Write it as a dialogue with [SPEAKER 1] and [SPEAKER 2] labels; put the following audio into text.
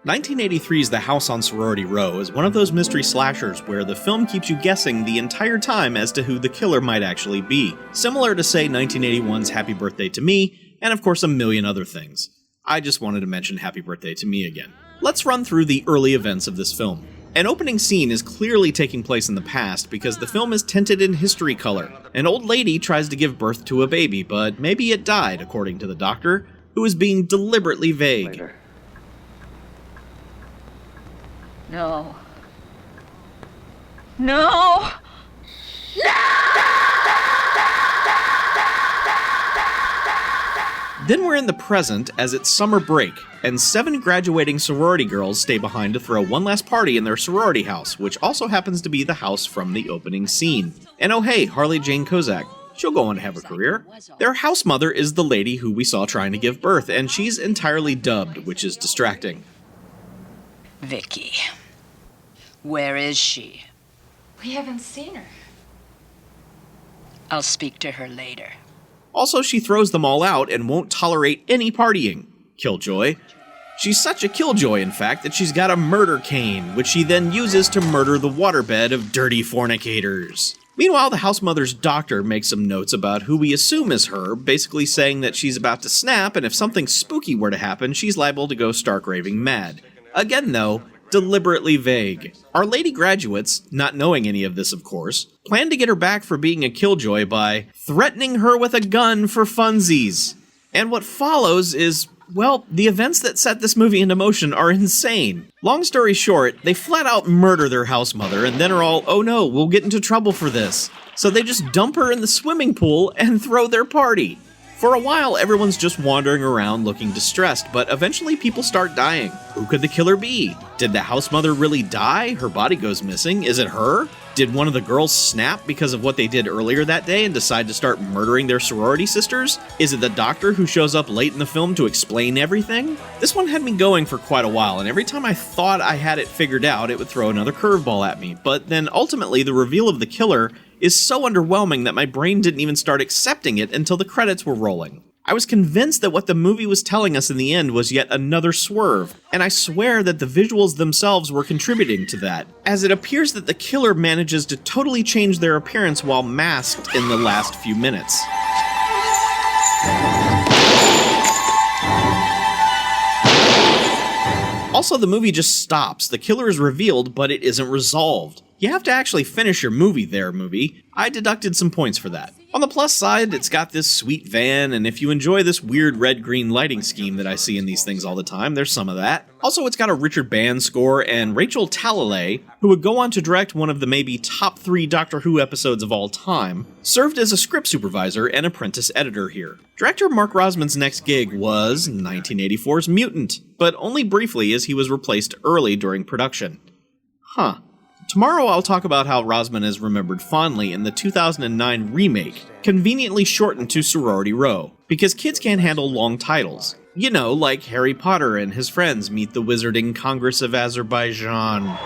[SPEAKER 1] 1983's The House on Sorority Row is one of those mystery slashers where the film keeps you guessing the entire time as to who the killer might actually be, similar to, say, 1981's Happy Birthday to Me, and of course a million other things. I just wanted to mention Happy Birthday to Me again. Let's run through the early events of this film. An opening scene is clearly taking place in the past because the film is tinted in history color. An old lady tries to give birth to a baby, but maybe it died, according to the doctor, who is being deliberately vague.
[SPEAKER 2] Later.
[SPEAKER 3] No. No!
[SPEAKER 1] Then we're in the present as it's summer break, and 7 graduating sorority girls stay behind to throw one last party in their sorority house, which also happens to be the house from the opening scene. And oh hey, Harley Jane Kozak. She'll go on to have a career. Their house mother is the lady who we saw trying to give birth, and she's entirely dubbed, which is distracting.
[SPEAKER 3] Vicky. Where is she?
[SPEAKER 4] We haven't seen her.
[SPEAKER 3] I'll speak to her later.
[SPEAKER 1] Also, she throws them all out and won't tolerate any partying. Killjoy. She's such a killjoy, in fact, that she's got a murder cane, which she then uses to murder the waterbed of dirty fornicators. Meanwhile, the house mother's doctor makes some notes about who we assume is her, basically saying that she's about to snap, and if something spooky were to happen, she's liable to go stark raving mad. Again, though, deliberately vague. Our lady graduates, not knowing any of this of course, plan to get her back for being a killjoy by threatening her with a gun for funsies. And what follows is, well, the events that set this movie into motion are insane. Long story short, they flat out murder their house mother and then are all, oh no, we'll get into trouble for this. So they just dump her in the swimming pool and throw their party. For a while, everyone's just wandering around looking distressed, but eventually people start dying. Who could the killer be? Did the house mother really die? Her body goes missing. Is it her? Did one of the girls snap because of what they did earlier that day and decide to start murdering their sorority sisters? Is it the doctor who shows up late in the film to explain everything? This one had me going for quite a while, and every time I thought I had it figured out, it would throw another curveball at me. But then ultimately, the reveal of the killer is so underwhelming that my brain didn't even start accepting it until the credits were rolling. I was convinced that what the movie was telling us in the end was yet another swerve, and I swear that the visuals themselves were contributing to that, as it appears that the killer manages to totally change their appearance while masked in the last few minutes. Also, the movie just stops. The killer is revealed, but it isn't resolved. You have to actually finish your movie there, movie. I deducted some points for that. On the plus side, it's got this sweet van, and if you enjoy this weird red-green lighting scheme that I see in these things all the time, there's some of that. Also, it's got a Richard Band score, and Rachel Talalay, who would go on to direct one of the maybe top 3 Doctor Who episodes of all time, served as a script supervisor and apprentice editor here. Director Mark Rosman's next gig was 1984's Mutant, but only briefly as he was replaced early during production. Huh. Tomorrow I'll talk about how Rosman is remembered fondly in the 2009 remake, conveniently shortened to Sorority Row, because kids can't handle long titles. You know, like Harry Potter and his friends meet the Wizarding Congress of Azerbaijan.